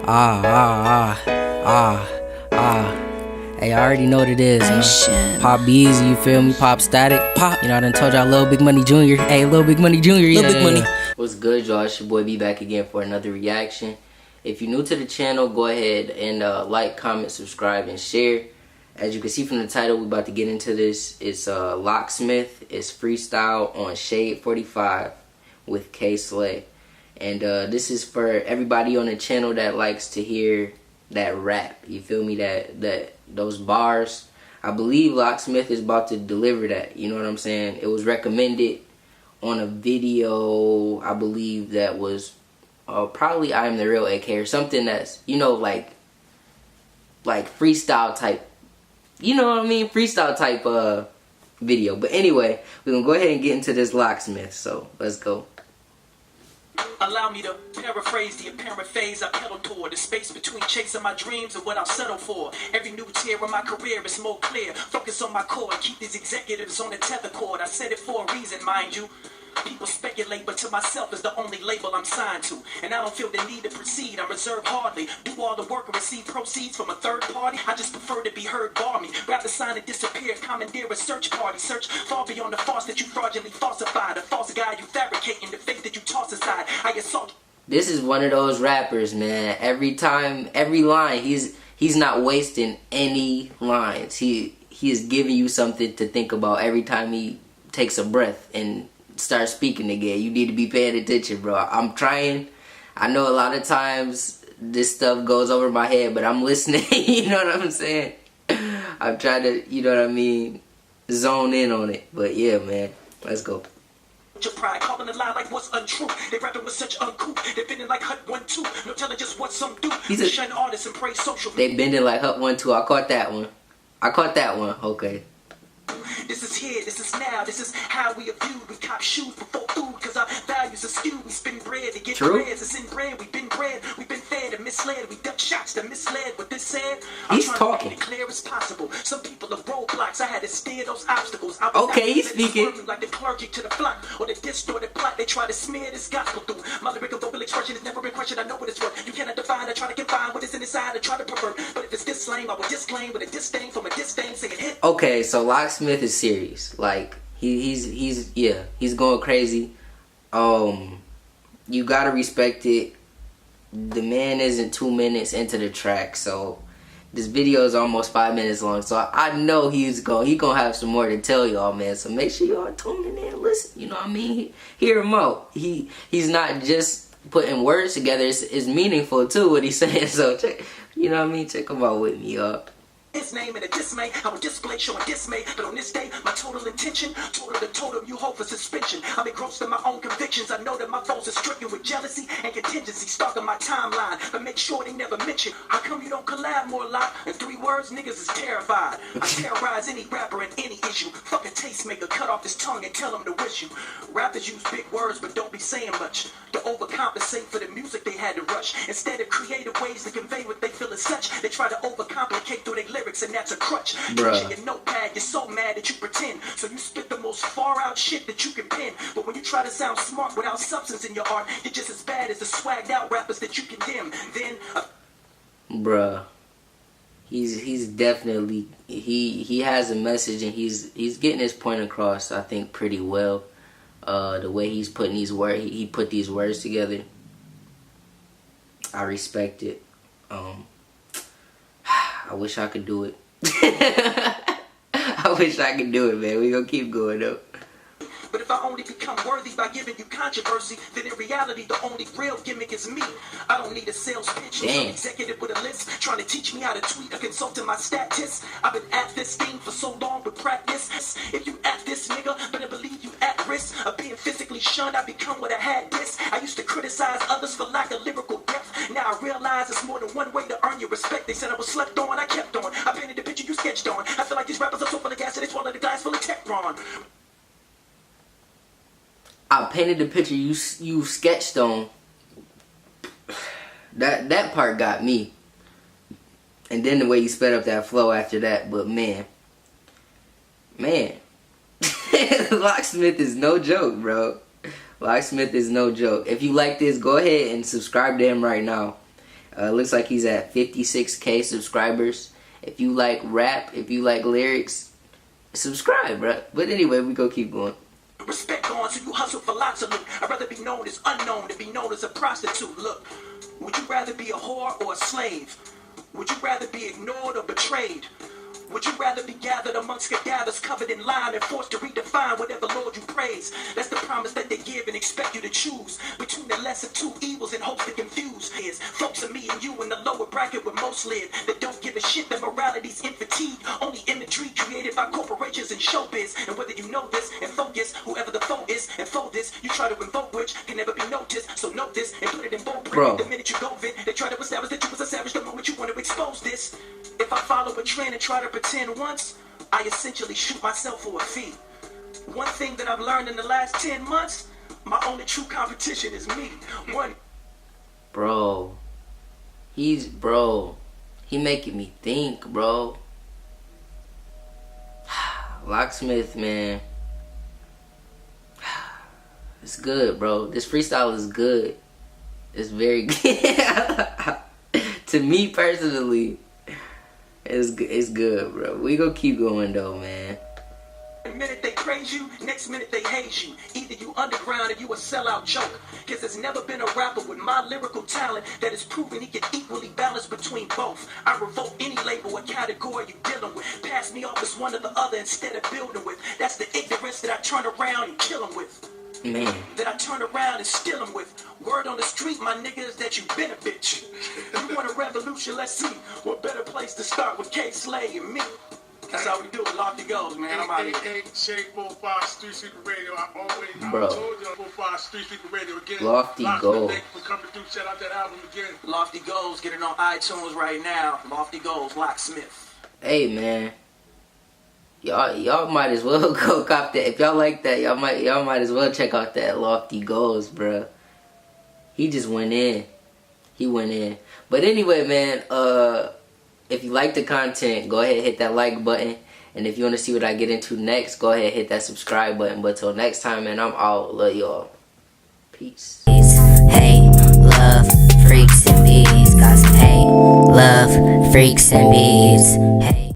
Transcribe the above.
Hey, I already know what it is, huh? Pop Beezy, you feel me? Pop Static, pop. You know, I done told y'all Lil Big Money Jr. Hey, Lil Big Money Jr. Yeah, Lil Big Money. What's good, y'all? It's your boy B back again for another reaction. If you're new to the channel, go ahead and like, comment, subscribe, and share. As you can see from the title, we're about to get into this. It's Locksmith. It's freestyle on Shade45 with K Slay. And this is for everybody on the channel that likes to hear that rap. You feel me? Those bars. I believe Locksmith is about to deliver that. You know what I'm saying? It was recommended on a video, I believe, that was probably I Am the Real AK or something that's, you know, like freestyle type. You know what I mean? Freestyle type video. But anyway, we're going to go ahead and get into this Locksmith. So let's go. Allow me to paraphrase the apparent phase I pedal toward. The space between chasing my dreams and what I'll settle for. Every new tier of my career is more clear. Focus on my core, keep these executives on the tether cord. I said it for a reason, mind you. People speculate, but to myself is the only label I'm signed to. And I don't feel the need to proceed, I'm reserved hardly. Do all the work and receive proceeds from a third party. I just prefer to be heard by me. Rather sign and disappear, commandeer a search party. Search far beyond the farce that you fraudulently falsified. A false guy you fabricate in the faith that you toss aside. I assault. This is one of those rappers, man. Every time, every line, he's not wasting any lines. He is giving you something to think about every time he takes a breath and start speaking again. You need to be paying attention, bro. I'm trying. I know a lot of times this stuff goes over my head, but I'm listening. You know what I'm saying? I'm trying to, you know what I mean, zone in on it. But yeah, man, let's go. Your pride, calling a lie like what's untrue. They rapping with such uncouth. They bending like Hut 1-2. No telling just what some do. He's a shun artist and praise social. They bending like Hut 1-2. I caught that one. Okay. This is here, this is now, this is how we are viewed. We cop shoes before food, cause our values are skewed. We spin bread to get bread, it's in bread, we've been fed and misled. We duck shots that misled. What this said, he's I'm talking. To make it clear as possible. Some people are roadblocks, I had to steer those obstacles. Okay, he's speaking. Like the clergy to the flock, or the distorted plot, they try to smear this gospel through. My lyrical verbal expression has never been questioned, I know what it's worth. You cannot define, I try to confine what is inside, I try to pervert. But if it's this lame, I will disclaim with a disdain from a disdain, saying hit. Okay, so Locksmith is serious. Like he's going crazy. You gotta respect it. The man isn't 2 minutes into the track, so this video is almost 5 minutes long. So I know he gonna have some more to tell y'all, man. So make sure y'all tuning in and listen. You know what I mean? Hear him out. He's not just putting words together. It's meaningful too what he's saying. So check, you know what I mean? Check him out with me, y'all. His name in a dismay, I will display showing dismay. But on this day, my total intention, total you hope for suspension. I'm engrossed in my own convictions. I know that my foes are stricken with jealousy and contingency, stalking my timeline, but make sure they never mention. How come you don't collab more lot? In 3 words, niggas is terrified. I terrorize any rapper in any issue. Fuck a tastemaker, cut off his tongue and tell him to wish you. Rappers use big words, but don't be saying much. To overcompensate for the music they had to rush. Instead of creative ways to convey what they feel as such, they try to overcomplicate through their lyrics, and that's a crutch. Bruh. Your notepad, you're so mad that you pretend. So you spit the most far out shit that you can pen. But when you try to sound smart without substance in your art, you're just as bad as the swagged out rappers that you condemn. Then bruh, he's definitely he has a message, and he's getting his point across, I think, pretty well. The way he's putting these words, he put these words together, I respect it. I wish I could do it. I wish I could do it, man. We gonna keep going though. But if I only become worthy by giving you controversy, then in reality the only real gimmick is me. I don't need a sales pitch or some executive with a list trying to teach me how to tweet or consulting my statist. I've been at this thing for so long with practice. If you at this nigga, better believe you at risk of being physically shunned. I become what I had this. I used to criticize others for lack of lyrical depth. Now I realize it's more than one way to earn your respect. They said I was slept on, I kept on. I painted the picture you sketched on. I feel like these rappers are so full of gas that they swallow the glass full of Teflon. I painted the picture you sketched on. That part got me. And then the way you sped up that flow after that. But man. Locksmith is no joke, bro. Locksmith is no joke. If you like this, go ahead and subscribe to him right now. Looks like he's at 56K subscribers. If you like rap, if you like lyrics, subscribe, bro. But anyway, we go keep going. Respect on, so you hustle for lots of loot. I'd rather be known as unknown than be known as a prostitute. Look, would you rather be a whore or a slave? Would you rather be ignored or betrayed? Would you rather be gathered amongst cadavers covered in lime and forced to redefine whatever Lord you praise? That's the promise that they give and expect you to choose between the lesser two evils and hopes to confuse. Is folks and me and you in the lower bracket with most live that don't give a shit that morality's in fatigue. Only imagery created by corporations and showbiz. And whether you know this and focus, whoever the foe is, and for this you try to invoke which can never be noticed. So note this and put it in bold print. The minute you go it, they try to establish that you was a savage the moment you want to expose this. If I follow a trend and try to pretend once, I essentially shoot myself for a fee. One thing that I've learned in the last 10 months, my only true competition is me. Bro, he making me think, bro. Locksmith, man. It's good, bro. This freestyle is good. It's very good. To me personally, it's good, bro. We gonna keep going though, man. One minute they praise you, next minute they hate you. Either you underground or you a sellout joke. Cause there's never been a rapper with my lyrical talent that has proven he can equally balance between both. I revoke any label or category you dealing with. Pass me off as one or the other instead of building with. That's the ignorance that I turn around and kill them with. Man. That I turn around and steal them with. Word on the street, my niggas, that you been a bitch. You want a revolution? Let's see. What better place to start with K Slay and me? That's how we do it. Lofty goes, man. I'm out of here. Shade45 Street Secret Radio. I Bro. told you 45 Street Secret Radio again. Lofty Goals. Thank you for coming through. Shout out that album again. Lofty Goals. Get it on iTunes right now. Lofty Goals. Locksmith. Hey, man. Y'all might as well go cop that. If y'all like that, y'all might as well check out that Lofty Goals, bro. He just went in. He went in. But anyway, man, if you like the content, go ahead and hit that like button. And if you want to see what I get into next, go ahead and hit that subscribe button. But till next time, man, I'm out. Love y'all. Peace. Hey, love, freaks and bees. Got some hey, love, freaks and bees. Hey.